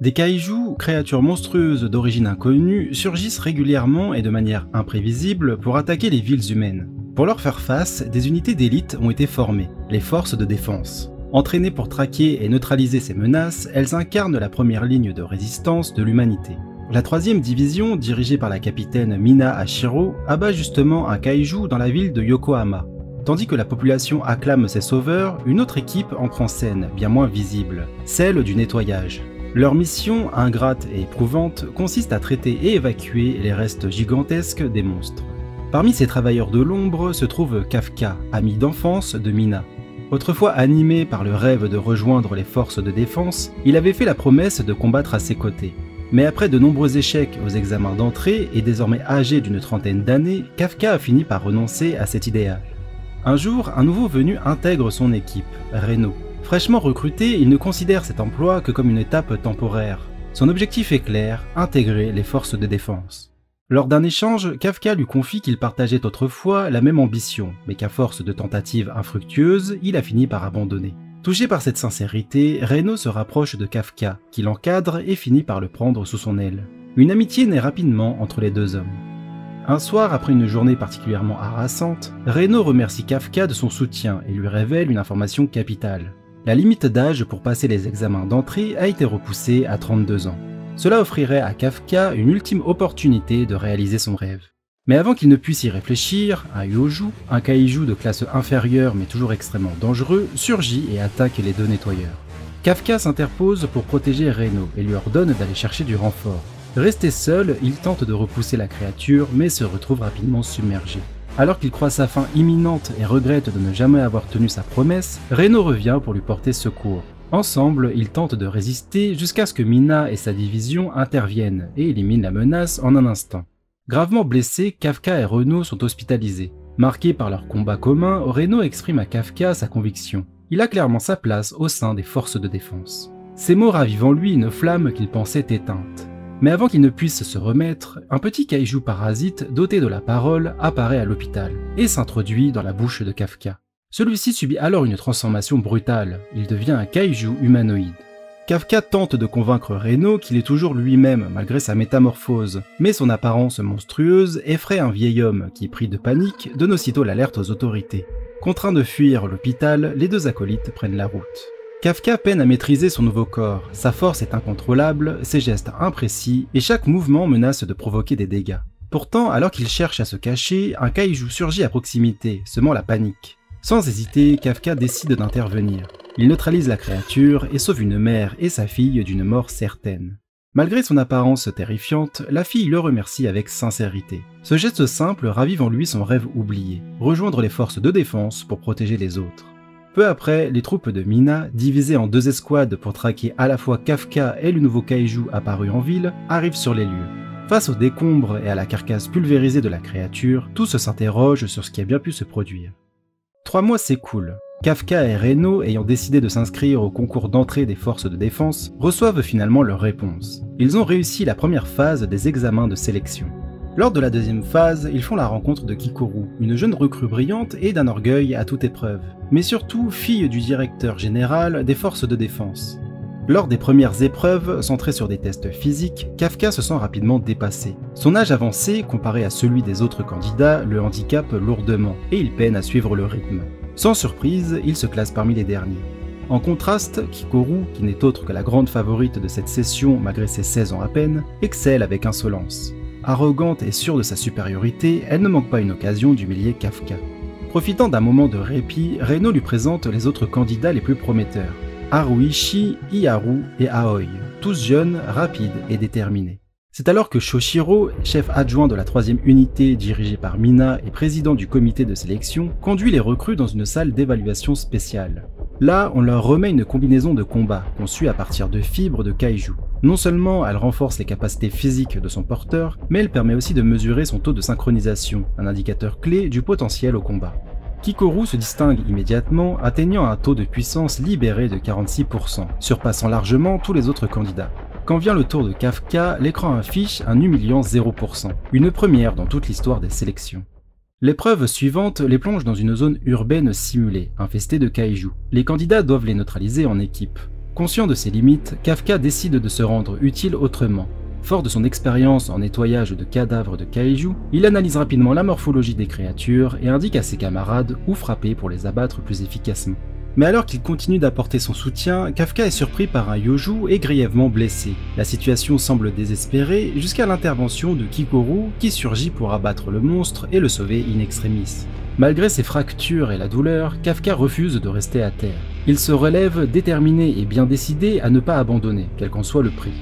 Des kaijus, créatures monstrueuses d'origine inconnue, surgissent régulièrement et de manière imprévisible pour attaquer les villes humaines. Pour leur faire face, des unités d'élite ont été formées, les forces de défense. Entraînées pour traquer et neutraliser ces menaces, elles incarnent la première ligne de résistance de l'humanité. La 3e division, dirigée par la capitaine Mina Hashiro, abat justement un kaiju dans la ville de Yokohama. Tandis que la population acclame ses sauveurs, une autre équipe entre en scène, bien moins visible, celle du nettoyage. Leur mission, ingrate et éprouvante, consiste à traiter et évacuer les restes gigantesques des monstres. Parmi ces travailleurs de l'ombre se trouve Kafka, ami d'enfance de Mina. Autrefois animé par le rêve de rejoindre les forces de défense, il avait fait la promesse de combattre à ses côtés. Mais après de nombreux échecs aux examens d'entrée et désormais âgé d'une trentaine d'années, Kafka a fini par renoncer à cet idéal. Un jour, un nouveau venu intègre son équipe, Reno. Fraîchement recruté, il ne considère cet emploi que comme une étape temporaire. Son objectif est clair, intégrer les forces de défense. Lors d'un échange, Kafka lui confie qu'il partageait autrefois la même ambition, mais qu'à force de tentatives infructueuses, il a fini par abandonner. Touché par cette sincérité, Reno se rapproche de Kafka, qui l'encadre et finit par le prendre sous son aile. Une amitié naît rapidement entre les deux hommes. Un soir, après une journée particulièrement harassante, Reno remercie Kafka de son soutien et lui révèle une information capitale. La limite d'âge pour passer les examens d'entrée a été repoussée à 32 ans. Cela offrirait à Kafka une ultime opportunité de réaliser son rêve. Mais avant qu'il ne puisse y réfléchir, un Yoju, un kaiju de classe inférieure mais toujours extrêmement dangereux, surgit et attaque les deux nettoyeurs. Kafka s'interpose pour protéger Reno et lui ordonne d'aller chercher du renfort. Resté seul, il tente de repousser la créature mais se retrouve rapidement submergé. Alors qu'il croit sa fin imminente et regrette de ne jamais avoir tenu sa promesse, Reno revient pour lui porter secours. Ensemble, ils tentent de résister jusqu'à ce que Mina et sa division interviennent et éliminent la menace en un instant. Gravement blessés, Kafka et Reno sont hospitalisés. Marqués par leur combat commun, Reno exprime à Kafka sa conviction. Il a clairement sa place au sein des forces de défense. Ces mots ravivent en lui une flamme qu'il pensait éteinte. Mais avant qu'il ne puisse se remettre, un petit kaiju parasite doté de la parole apparaît à l'hôpital et s'introduit dans la bouche de Kafka. Celui-ci subit alors une transformation brutale, il devient un kaiju humanoïde. Kafka tente de convaincre Reno qu'il est toujours lui-même malgré sa métamorphose, mais son apparence monstrueuse effraie un vieil homme qui, pris de panique, donne aussitôt l'alerte aux autorités. Contraints de fuir l'hôpital, les deux acolytes prennent la route. Kafka peine à maîtriser son nouveau corps, sa force est incontrôlable, ses gestes imprécis et chaque mouvement menace de provoquer des dégâts. Pourtant, alors qu'il cherche à se cacher, un kaiju surgit à proximité, semant la panique. Sans hésiter, Kafka décide d'intervenir. Il neutralise la créature et sauve une mère et sa fille d'une mort certaine. Malgré son apparence terrifiante, la fille le remercie avec sincérité. Ce geste simple ravive en lui son rêve oublié, rejoindre les forces de défense pour protéger les autres. Peu après, les troupes de Mina, divisées en deux escouades pour traquer à la fois Kafka et le nouveau kaiju apparu en ville, arrivent sur les lieux. Face aux décombres et à la carcasse pulvérisée de la créature, tous s'interrogent sur ce qui a bien pu se produire. 3 mois s'écoulent. Kafka et Reno, ayant décidé de s'inscrire au concours d'entrée des forces de défense, reçoivent finalement leur réponse. Ils ont réussi la première phase des examens de sélection. Lors de la deuxième phase, ils font la rencontre de Kikoru, une jeune recrue brillante et d'un orgueil à toute épreuve, mais surtout fille du directeur général des forces de défense. Lors des premières épreuves, centrées sur des tests physiques, Kafka se sent rapidement dépassé. Son âge avancé, comparé à celui des autres candidats, le handicape lourdement, et il peine à suivre le rythme. Sans surprise, il se classe parmi les derniers. En contraste, Kikoru, qui n'est autre que la grande favorite de cette session malgré ses 16 ans à peine, excelle avec insolence. Arrogante et sûre de sa supériorité, elle ne manque pas une occasion d'humilier Kafka. Profitant d'un moment de répit, Reno lui présente les autres candidats les plus prometteurs. Haruichi, Iharu et Aoi, tous jeunes, rapides et déterminés. C'est alors que Shoshiro, chef adjoint de la 3e unité dirigée par Mina et président du comité de sélection, conduit les recrues dans une salle d'évaluation spéciale. Là, on leur remet une combinaison de combat, conçue à partir de fibres de kaiju. Non seulement elle renforce les capacités physiques de son porteur, mais elle permet aussi de mesurer son taux de synchronisation, un indicateur clé du potentiel au combat. Kikoru se distingue immédiatement, atteignant un taux de puissance libéré de 46%, surpassant largement tous les autres candidats. Quand vient le tour de Kafka, l'écran affiche un humiliant 0%, une première dans toute l'histoire des sélections. L'épreuve suivante les plonge dans une zone urbaine simulée, infestée de kaiju. Les candidats doivent les neutraliser en équipe. Conscient de ses limites, Kafka décide de se rendre utile autrement. Fort de son expérience en nettoyage de cadavres de kaiju, il analyse rapidement la morphologie des créatures et indique à ses camarades où frapper pour les abattre plus efficacement. Mais alors qu'il continue d'apporter son soutien, Kafka est surpris par un Yoju et grièvement blessé. La situation semble désespérée jusqu'à l'intervention de Kikoru qui surgit pour abattre le monstre et le sauver in extremis. Malgré ses fractures et la douleur, Kafka refuse de rester à terre. Il se relève déterminé et bien décidé à ne pas abandonner, quel qu'en soit le prix.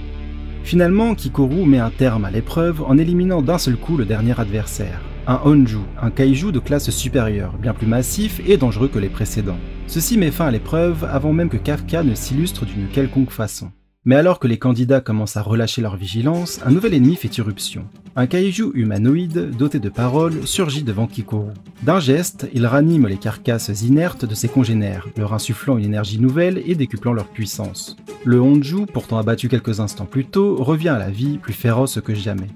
Finalement, Kikoru met un terme à l'épreuve en éliminant d'un seul coup le dernier adversaire. Un Honju, un kaiju de classe supérieure, bien plus massif et dangereux que les précédents. Ceci met fin à l'épreuve avant même que Kafka ne s'illustre d'une quelconque façon. Mais alors que les candidats commencent à relâcher leur vigilance, un nouvel ennemi fait irruption. Un kaiju humanoïde, doté de paroles, surgit devant Kikoru. D'un geste, il ranime les carcasses inertes de ses congénères, leur insufflant une énergie nouvelle et décuplant leur puissance. Le Honju, pourtant abattu quelques instants plus tôt, revient à la vie, plus féroce que jamais.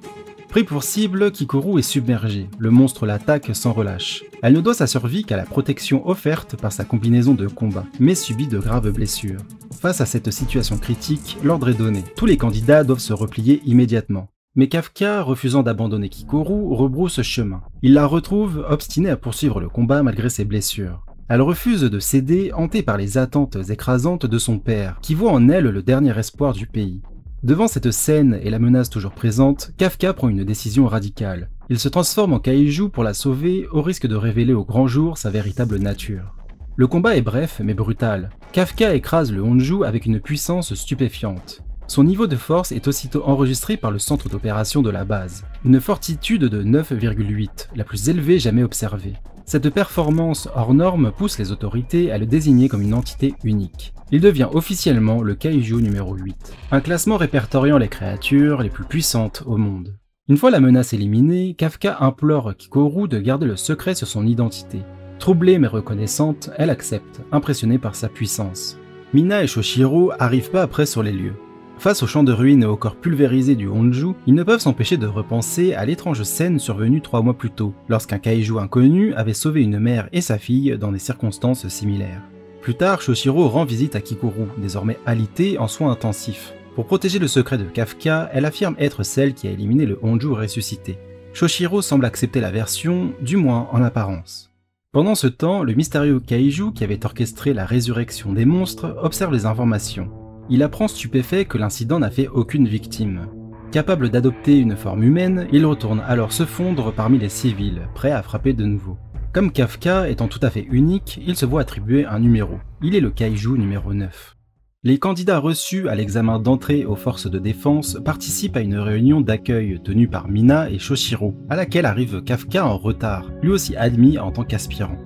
Pris pour cible, Kikoru est submergé, le monstre l'attaque sans relâche. Elle ne doit sa survie qu'à la protection offerte par sa combinaison de combat, mais subit de graves blessures. Face à cette situation critique, l'ordre est donné. Tous les candidats doivent se replier immédiatement. Mais Kafka, refusant d'abandonner Kikoru, rebrousse chemin. Il la retrouve, obstinée à poursuivre le combat malgré ses blessures. Elle refuse de céder, hantée par les attentes écrasantes de son père, qui voit en elle le dernier espoir du pays. Devant cette scène et la menace toujours présente, Kafka prend une décision radicale. Il se transforme en kaiju pour la sauver, au risque de révéler au grand jour sa véritable nature. Le combat est bref mais brutal. Kafka écrase le Honju avec une puissance stupéfiante. Son niveau de force est aussitôt enregistré par le centre d'opération de la base. Une fortitude de 9,8, la plus élevée jamais observée. Cette performance hors norme pousse les autorités à le désigner comme une entité unique. Il devient officiellement le kaiju numéro 8, un classement répertoriant les créatures les plus puissantes au monde. Une fois la menace éliminée, Kafka implore Kikoru de garder le secret sur son identité. Troublée mais reconnaissante, elle accepte, impressionnée par sa puissance. Mina et Shoshiro arrivent peu après sur les lieux. Face au champ de ruines et au corps pulvérisé du Honju, ils ne peuvent s'empêcher de repenser à l'étrange scène survenue 3 mois plus tôt, lorsqu'un kaiju inconnu avait sauvé une mère et sa fille dans des circonstances similaires. Plus tard, Shoshiro rend visite à Kikoru, désormais alitée en soins intensifs. Pour protéger le secret de Kafka, elle affirme être celle qui a éliminé le Honju ressuscité. Shoshiro semble accepter la version, du moins en apparence. Pendant ce temps, le mystérieux kaiju qui avait orchestré la résurrection des monstres observe les informations. Il apprend stupéfait que l'incident n'a fait aucune victime. Capable d'adopter une forme humaine, il retourne alors se fondre parmi les civils, prêt à frapper de nouveau. Comme Kafka étant tout à fait unique, il se voit attribuer un numéro. Il est le kaiju numéro 9. Les candidats reçus à l'examen d'entrée aux forces de défense participent à une réunion d'accueil tenue par Mina et Shoshiro, à laquelle arrive Kafka en retard, lui aussi admis en tant qu'aspirant.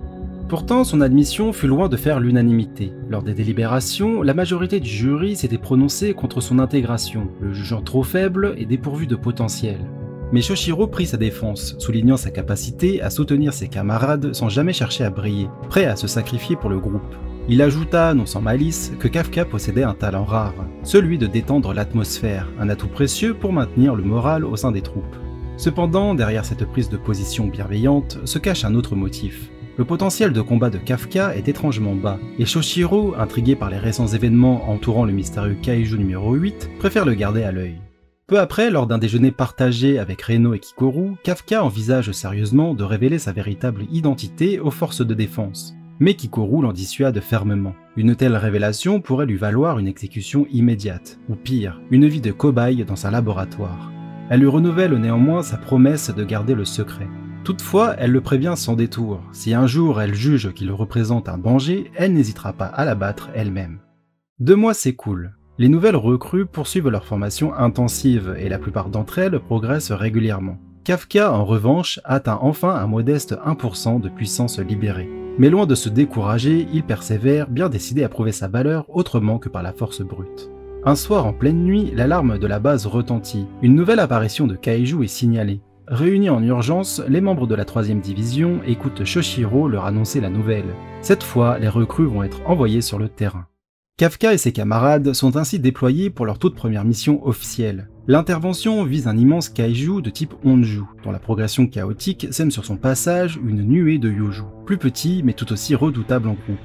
Pourtant, son admission fut loin de faire l'unanimité. Lors des délibérations, la majorité du jury s'était prononcée contre son intégration, le jugeant trop faible et dépourvu de potentiel. Mais Shoshiro prit sa défense, soulignant sa capacité à soutenir ses camarades sans jamais chercher à briller, prêt à se sacrifier pour le groupe. Il ajouta, non sans malice, que Kafka possédait un talent rare, celui de détendre l'atmosphère, un atout précieux pour maintenir le moral au sein des troupes. Cependant, derrière cette prise de position bienveillante se cache un autre motif. Le potentiel de combat de Kafka est étrangement bas, et Shoshiro, intrigué par les récents événements entourant le mystérieux kaiju numéro 8, préfère le garder à l'œil. Peu après, lors d'un déjeuner partagé avec Reno et Kikoru, Kafka envisage sérieusement de révéler sa véritable identité aux forces de défense. Mais Kikoru l'en dissuade fermement. Une telle révélation pourrait lui valoir une exécution immédiate, ou pire, une vie de cobaye dans un laboratoire. Elle lui renouvelle néanmoins sa promesse de garder le secret. Toutefois, elle le prévient sans détour. Si un jour elle juge qu'il représente un danger, elle n'hésitera pas à l'abattre elle-même. 2 mois s'écoulent. Les nouvelles recrues poursuivent leur formation intensive et la plupart d'entre elles progressent régulièrement. Kafka, en revanche, atteint enfin un modeste 1% de puissance libérée. Mais loin de se décourager, il persévère, bien décidé à prouver sa valeur autrement que par la force brute. Un soir en pleine nuit, l'alarme de la base retentit. Une nouvelle apparition de kaiju est signalée. Réunis en urgence, les membres de la 3e division écoutent Shoshiro leur annoncer la nouvelle. Cette fois, les recrues vont être envoyés sur le terrain. Kafka et ses camarades sont ainsi déployés pour leur toute première mission officielle. L'intervention vise un immense kaiju de type Honju, dont la progression chaotique sème sur son passage une nuée de Yoju, plus petits mais tout aussi redoutables en groupe.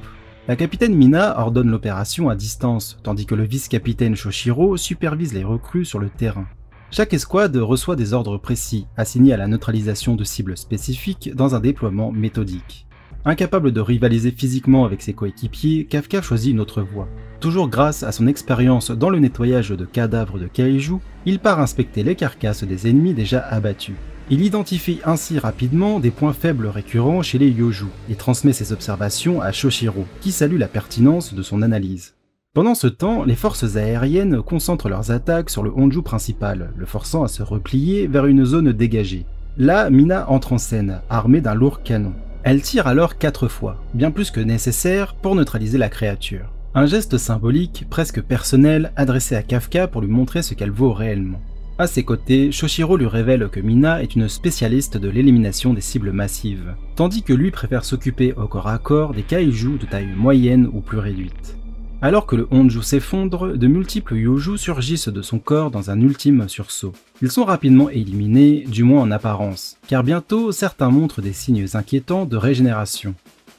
La capitaine Mina ordonne l'opération à distance, tandis que le vice-capitaine Shoshiro supervise les recrues sur le terrain. Chaque escouade reçoit des ordres précis, assignés à la neutralisation de cibles spécifiques dans un déploiement méthodique. Incapable de rivaliser physiquement avec ses coéquipiers, Kafka choisit une autre voie. Toujours grâce à son expérience dans le nettoyage de cadavres de kaiju, il part inspecter les carcasses des ennemis déjà abattus. Il identifie ainsi rapidement des points faibles récurrents chez les Yoju et transmet ses observations à Shoshiro, qui salue la pertinence de son analyse. Pendant ce temps, les forces aériennes concentrent leurs attaques sur le Honju principal, le forçant à se replier vers une zone dégagée. Là, Mina entre en scène, armée d'un lourd canon. Elle tire alors 4 fois, bien plus que nécessaire pour neutraliser la créature. Un geste symbolique, presque personnel, adressé à Kafka pour lui montrer ce qu'elle vaut réellement. À ses côtés, Shoshiro lui révèle que Mina est une spécialiste de l'élimination des cibles massives, tandis que lui préfère s'occuper au corps à corps des kaiju de taille moyenne ou plus réduite. Alors que le Honju s'effondre, de multiples Yoju surgissent de son corps dans un ultime sursaut. Ils sont rapidement éliminés, du moins en apparence, car bientôt certains montrent des signes inquiétants de régénération.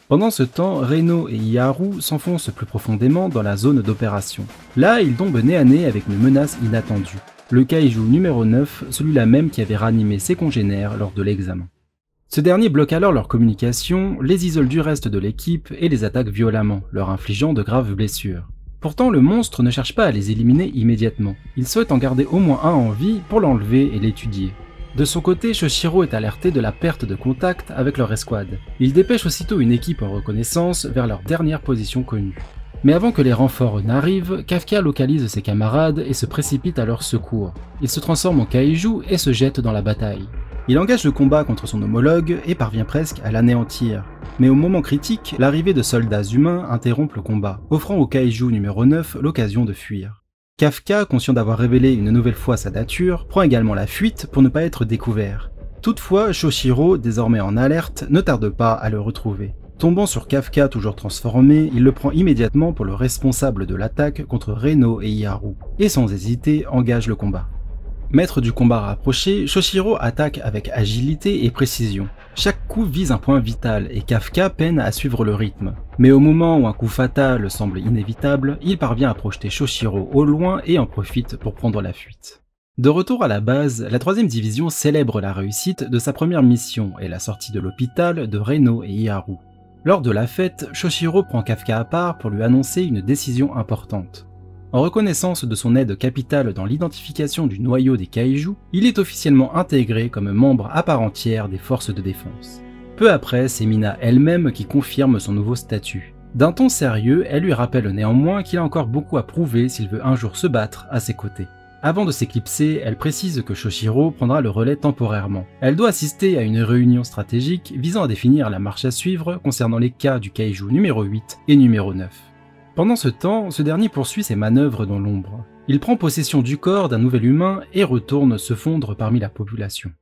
Pendant ce temps, Reno et Iharu s'enfoncent plus profondément dans la zone d'opération. Là, ils tombent nez à nez avec une menace inattendue. Le kaiju numéro 9, celui-là même qui avait ranimé ses congénères lors de l'examen. Ce dernier bloque alors leur communication, les isole du reste de l'équipe et les attaque violemment, leur infligeant de graves blessures. Pourtant, le monstre ne cherche pas à les éliminer immédiatement. Il souhaite en garder au moins un en vie pour l'enlever et l'étudier. De son côté, Shoshiro est alerté de la perte de contact avec leur escouade. Il dépêche aussitôt une équipe en reconnaissance vers leur dernière position connue. Mais avant que les renforts n'arrivent, Kafka localise ses camarades et se précipite à leur secours. Il se transforme en kaiju et se jette dans la bataille. Il engage le combat contre son homologue et parvient presque à l'anéantir. Mais au moment critique, l'arrivée de soldats humains interrompt le combat, offrant au kaiju numéro 9 l'occasion de fuir. Kafka, conscient d'avoir révélé une nouvelle fois sa nature, prend également la fuite pour ne pas être découvert. Toutefois, Shoshiro, désormais en alerte, ne tarde pas à le retrouver. Tombant sur Kafka toujours transformé, il le prend immédiatement pour le responsable de l'attaque contre Reno et Iharu, et sans hésiter engage le combat. Maître du combat rapproché, Shoshiro attaque avec agilité et précision. Chaque coup vise un point vital et Kafka peine à suivre le rythme. Mais au moment où un coup fatal semble inévitable, il parvient à projeter Shoshiro au loin et en profite pour prendre la fuite. De retour à la base, la 3ème division célèbre la réussite de sa première mission et la sortie de l'hôpital de Reno et Iharu. Lors de la fête, Shoshiro prend Kafka à part pour lui annoncer une décision importante. En reconnaissance de son aide capitale dans l'identification du noyau des kaiju, il est officiellement intégré comme membre à part entière des forces de défense. Peu après, c'est Mina elle-même qui confirme son nouveau statut. D'un ton sérieux, elle lui rappelle néanmoins qu'il a encore beaucoup à prouver s'il veut un jour se battre à ses côtés. Avant de s'éclipser, elle précise que Shoshiro prendra le relais temporairement. Elle doit assister à une réunion stratégique visant à définir la marche à suivre concernant les cas du kaiju numéro 8 et numéro 9. Pendant ce temps, ce dernier poursuit ses manœuvres dans l'ombre. Il prend possession du corps d'un nouvel humain et retourne se fondre parmi la population.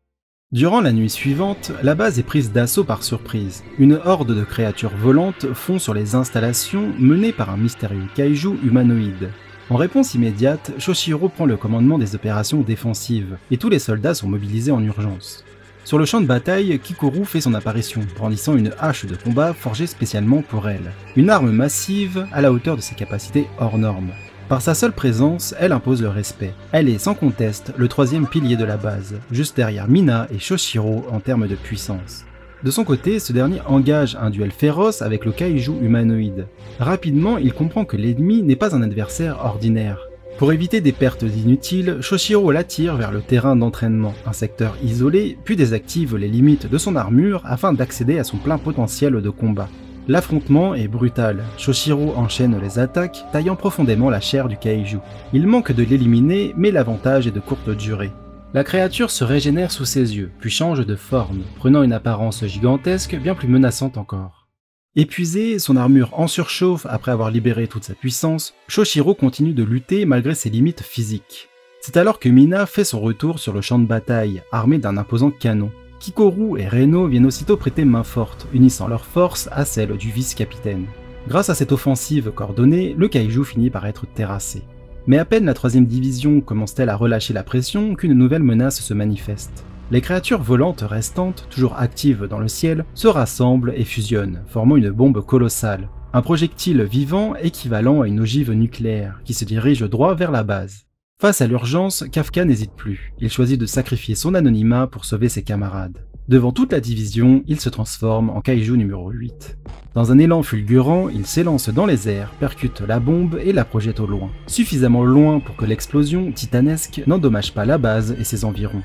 Durant la nuit suivante, la base est prise d'assaut par surprise. Une horde de créatures volantes fond sur les installations menées par un mystérieux kaiju humanoïde. En réponse immédiate, Shoshiro prend le commandement des opérations défensives, et tous les soldats sont mobilisés en urgence. Sur le champ de bataille, Kikoru fait son apparition, brandissant une hache de combat forgée spécialement pour elle. Une arme massive à la hauteur de ses capacités hors normes. Par sa seule présence, elle impose le respect. Elle est sans conteste le 3e pilier de la base, juste derrière Mina et Shoshiro en termes de puissance. De son côté, ce dernier engage un duel féroce avec le kaiju humanoïde. Rapidement, il comprend que l'ennemi n'est pas un adversaire ordinaire. Pour éviter des pertes inutiles, Shoshiro l'attire vers le terrain d'entraînement, un secteur isolé, puis désactive les limites de son armure afin d'accéder à son plein potentiel de combat. L'affrontement est brutal, Shoshiro enchaîne les attaques, taillant profondément la chair du kaiju. Il manque de l'éliminer, mais l'avantage est de courte durée. La créature se régénère sous ses yeux, puis change de forme, prenant une apparence gigantesque bien plus menaçante encore. Épuisé, son armure en surchauffe après avoir libéré toute sa puissance, Shoshiro continue de lutter malgré ses limites physiques. C'est alors que Mina fait son retour sur le champ de bataille, armée d'un imposant canon. Kikoru et Reno viennent aussitôt prêter main forte, unissant leurs forces à celles du vice-capitaine. Grâce à cette offensive coordonnée, le kaiju finit par être terrassé. Mais à peine la 3ème division commence-t-elle à relâcher la pression qu'une nouvelle menace se manifeste. Les créatures volantes restantes, toujours actives dans le ciel, se rassemblent et fusionnent, formant une bombe colossale. un projectile vivant équivalent à une ogive nucléaire qui se dirige droit vers la base. Face à l'urgence, Kafka n'hésite plus. Il choisit de sacrifier son anonymat pour sauver ses camarades. Devant toute la division, il se transforme en Kaiju numéro 8. Dans un élan fulgurant, il s'élance dans les airs, percute la bombe et la projette au loin. Suffisamment loin pour que l'explosion titanesque n'endommage pas la base et ses environs.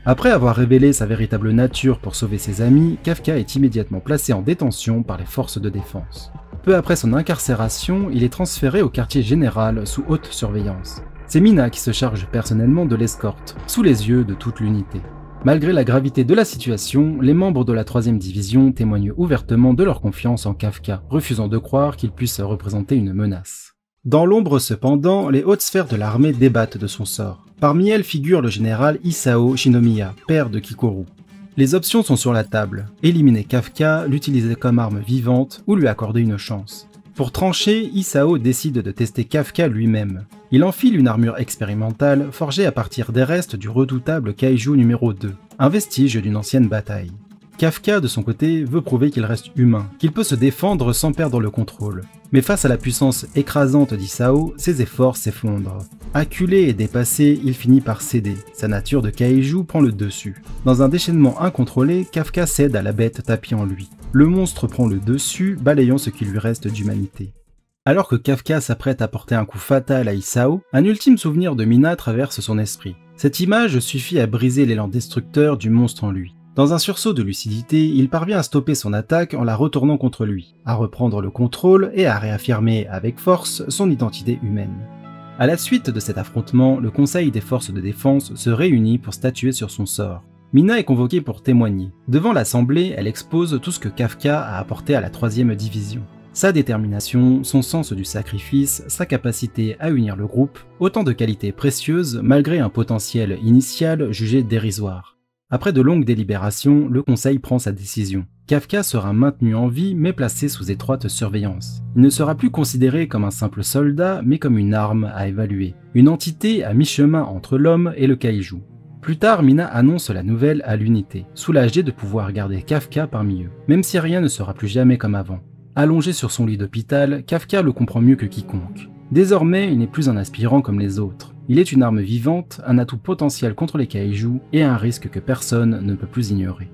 Après avoir révélé sa véritable nature pour sauver ses amis, Kafka est immédiatement placé en détention par les forces de défense. Peu après son incarcération, il est transféré au quartier général sous haute surveillance. C'est Mina qui se charge personnellement de l'escorte, sous les yeux de toute l'unité. Malgré la gravité de la situation, les membres de la 3e division témoignent ouvertement de leur confiance en Kafka, refusant de croire qu'il puisse représenter une menace. Dans l'ombre cependant, les hautes sphères de l'armée débattent de son sort. Parmi elles figure le général Isao Shinomiya, père de Kikoru. Les options sont sur la table, éliminer Kafka, l'utiliser comme arme vivante ou lui accorder une chance. Pour trancher, Isao décide de tester Kafka lui-même. Il enfile une armure expérimentale forgée à partir des restes du redoutable Kaiju numéro 2, un vestige d'une ancienne bataille. Kafka, de son côté, veut prouver qu'il reste humain, qu'il peut se défendre sans perdre le contrôle. Mais face à la puissance écrasante d'Isao, ses efforts s'effondrent. Acculé et dépassé, il finit par céder. Sa nature de Kaiju prend le dessus. Dans un déchaînement incontrôlé, Kafka cède à la bête tapie en lui. Le monstre prend le dessus, balayant ce qui lui reste d'humanité. Alors que Kafka s'apprête à porter un coup fatal à Isao, un ultime souvenir de Mina traverse son esprit. Cette image suffit à briser l'élan destructeur du monstre en lui. Dans un sursaut de lucidité, il parvient à stopper son attaque en la retournant contre lui, à reprendre le contrôle et à réaffirmer avec force son identité humaine. À la suite de cet affrontement, le Conseil des forces de défense se réunit pour statuer sur son sort. Mina est convoquée pour témoigner. Devant l'assemblée, elle expose tout ce que Kafka a apporté à la 3e division. Sa détermination, son sens du sacrifice, sa capacité à unir le groupe, autant de qualités précieuses malgré un potentiel initial jugé dérisoire. Après de longues délibérations, le conseil prend sa décision. Kafka sera maintenu en vie mais placé sous étroite surveillance. Il ne sera plus considéré comme un simple soldat mais comme une arme à évaluer, une entité à mi-chemin entre l'homme et le kaiju. Plus tard, Mina annonce la nouvelle à l'unité, soulagée de pouvoir garder Kafka parmi eux, même si rien ne sera plus jamais comme avant. Allongé sur son lit d'hôpital, Kafka le comprend mieux que quiconque. Désormais, il n'est plus un aspirant comme les autres. Il est une arme vivante, un atout potentiel contre les kaiju et un risque que personne ne peut plus ignorer.